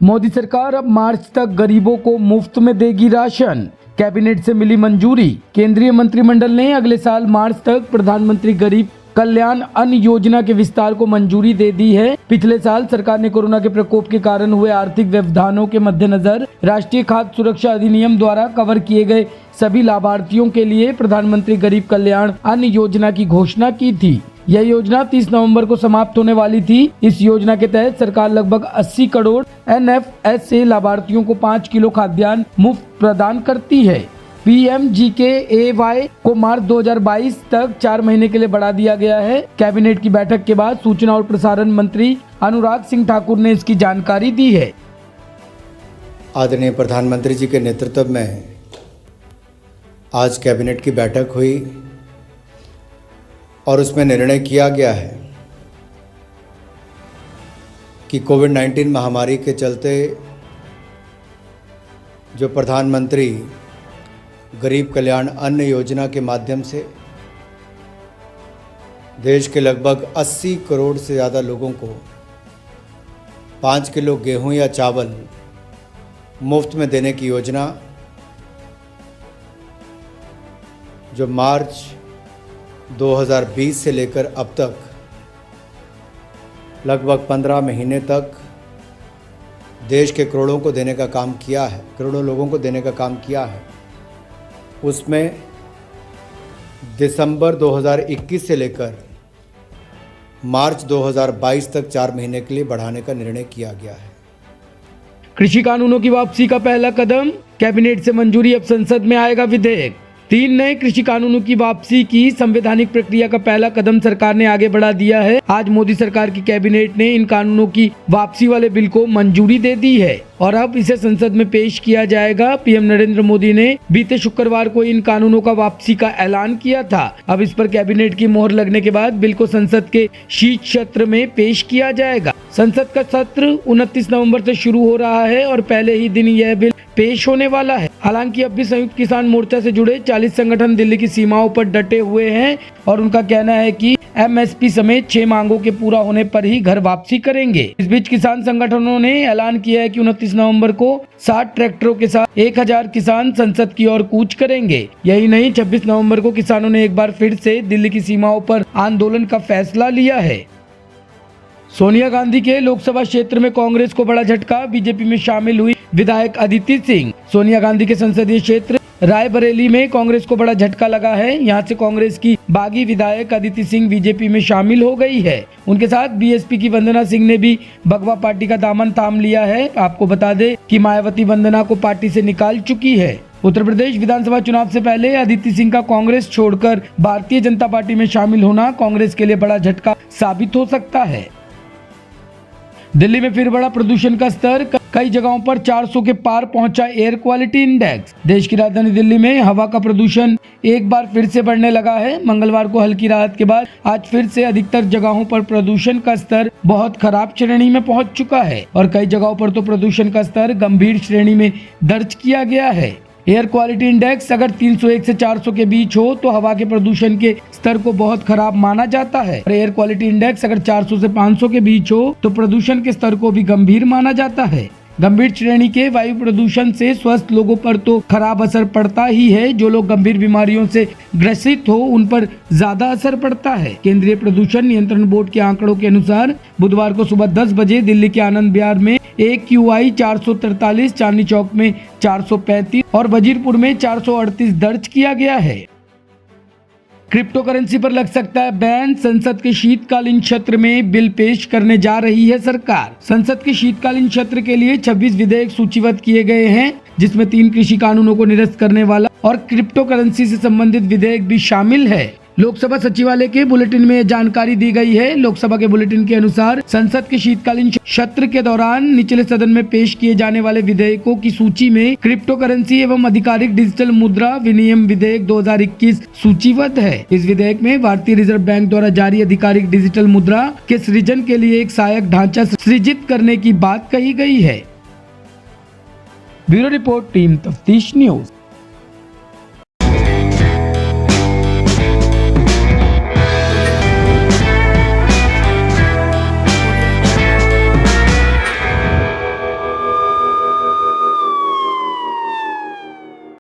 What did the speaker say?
मोदी सरकार अब मार्च तक गरीबों को मुफ्त में देगी राशन। कैबिनेट से मिली मंजूरी। केंद्रीय मंत्रिमंडल ने अगले साल मार्च तक प्रधानमंत्री गरीब कल्याण अन्न योजना के विस्तार को मंजूरी दे दी है। पिछले साल सरकार ने कोरोना के प्रकोप के कारण हुए आर्थिक व्यवधानों के मद्देनजर राष्ट्रीय खाद्य सुरक्षा अधिनियम द्वारा कवर किए गए सभी लाभार्थियों के लिए प्रधानमंत्री गरीब कल्याण अन्न योजना की घोषणा की थी। यह योजना 30 नवंबर को समाप्त होने वाली थी। इस योजना के तहत सरकार लगभग 80 करोड़ NFSA लाभार्थियों को 5 किलो खाद्यान्न मुफ्त प्रदान करती है। PMGKAY को मार्च 2022 तक 4 महीने के लिए बढ़ा दिया गया है। कैबिनेट की बैठक के बाद सूचना और प्रसारण मंत्री अनुराग सिंह ठाकुर ने इसकी जानकारी दी है। आदरणीय प्रधानमंत्री जी के नेतृत्व में आज कैबिनेट की बैठक हुई और उसमें निर्णय किया गया है कि कोविड-19 महामारी के चलते जो प्रधानमंत्री गरीब कल्याण अन्न योजना के माध्यम से देश के लगभग 80 करोड़ से ज़्यादा लोगों को 5 किलो गेहूं या चावल मुफ्त में देने की योजना जो मार्च 2020 से लेकर अब तक लगभग 15 महीने तक देश के करोड़ों को देने का काम किया है, करोड़ों लोगों को देने का काम किया है। उसमें दिसंबर 2021 से लेकर मार्च 2022 तक 4 महीने के लिए बढ़ाने का निर्णय किया गया है। कृषि कानूनों की वापसी का पहला कदम। कैबिनेट से मंजूरी, अब संसद में आएगा विधेयक। 3 नए कृषि कानूनों की वापसी की संवैधानिक प्रक्रिया का पहला कदम सरकार ने आगे बढ़ा दिया है। आज मोदी सरकार की कैबिनेट ने इन कानूनों की वापसी वाले बिल को मंजूरी दे दी है और अब इसे संसद में पेश किया जाएगा। पीएम नरेंद्र मोदी ने बीते शुक्रवार को इन कानूनों का वापसी का ऐलान किया था। अब इस पर कैबिनेट की मोहर लगने के बाद बिल को संसद के शीत सत्र में पेश किया जाएगा। संसद का सत्र 29 नवंबर से शुरू हो रहा है और पहले ही दिन यह बिल पेश होने वाला है। हालांकि अब भी संयुक्त किसान मोर्चा से जुड़े 40 संगठन दिल्ली की सीमाओं पर डटे हुए हैं और उनका कहना है कि MSP समेत 6 मांगों के पूरा होने पर ही घर वापसी करेंगे। इस बीच किसान संगठनों ने ऐलान किया है कि 29 नवंबर को 60 ट्रैक्टरों के साथ 1000 किसान संसद की ओर कूच करेंगे। यही नहीं, 26 नवंबर को किसानों ने एक बार फिर से दिल्ली की सीमाओं पर आंदोलन का फैसला लिया है। सोनिया गांधी के लोकसभा क्षेत्र में कांग्रेस को बड़ा झटका। बीजेपी में शामिल हुई विधायक अदिति सिंह। सोनिया गांधी के संसदीय क्षेत्र रायबरेली में कांग्रेस को बड़ा झटका लगा है। यहां से कांग्रेस की बागी विधायक अदिति सिंह बीजेपी में शामिल हो गई है। उनके साथ BSP की वंदना सिंह ने भी भगवा पार्टी का दामन थाम लिया है। आपको बता दें कि मायावती वंदना को पार्टी से निकाल चुकी है। उत्तर प्रदेश विधानसभा चुनाव से पहले अदिति सिंह का कांग्रेस छोड़कर भारतीय जनता पार्टी में शामिल होना कांग्रेस के लिए बड़ा झटका साबित हो सकता है। दिल्ली में फिर बढ़ा प्रदूषण का स्तर। कई जगहों पर 400 के पार पहुंचा एयर क्वालिटी इंडेक्स। देश की राजधानी दिल्ली में हवा का प्रदूषण एक बार फिर से बढ़ने लगा है। मंगलवार को हल्की राहत के बाद आज फिर से अधिकतर जगहों पर प्रदूषण का स्तर बहुत खराब श्रेणी में पहुंच चुका है और कई जगहों पर तो प्रदूषण का स्तर गंभीर श्रेणी में दर्ज किया गया है। एयर क्वालिटी इंडेक्स अगर 301 से 400 के बीच हो तो हवा के प्रदूषण के स्तर को बहुत खराब माना जाता है और एयर क्वालिटी इंडेक्स अगर 400 से 500 के बीच हो तो प्रदूषण के स्तर को भी गंभीर माना जाता है। गंभीर श्रेणी के वायु प्रदूषण से स्वस्थ लोगों पर तो खराब असर पड़ता ही है। जो लोग गंभीर बीमारियों से ग्रसित हो उन पर ज्यादा असर पड़ता है। केंद्रीय प्रदूषण नियंत्रण बोर्ड के आंकड़ों के अनुसार बुधवार को सुबह 10 बजे दिल्ली के आनंद विहार में AQI 443, चांदनी चौक में 435 और वजीरपुर में 438 दर्ज किया गया है। क्रिप्टो करेंसी पर लग सकता है बैन। संसद के शीतकालीन सत्र में बिल पेश करने जा रही है सरकार। संसद के शीतकालीन सत्र के लिए 26 विधेयक सूचीबद्ध किए गए हैं, जिसमें 3 कृषि कानूनों को निरस्त करने वाला और क्रिप्टो करेंसी से संबंधित विधेयक भी शामिल है। लोकसभा सचिवालय के बुलेटिन में जानकारी दी गई है। लोकसभा के बुलेटिन के अनुसार संसद के शीतकालीन सत्र के दौरान निचले सदन में पेश किए जाने वाले विधेयकों की सूची में क्रिप्टो करेंसी एवं आधिकारिक डिजिटल मुद्रा विनिमय विधेयक 2021 सूचीबद्ध है। इस विधेयक में भारतीय रिजर्व बैंक द्वारा जारी आधिकारिक डिजिटल मुद्रा के सृजन के लिए एक सहायक ढांचा सृजित करने की बात कही गई है। ब्यूरो रिपोर्ट, टीम तफ्तीश न्यूज।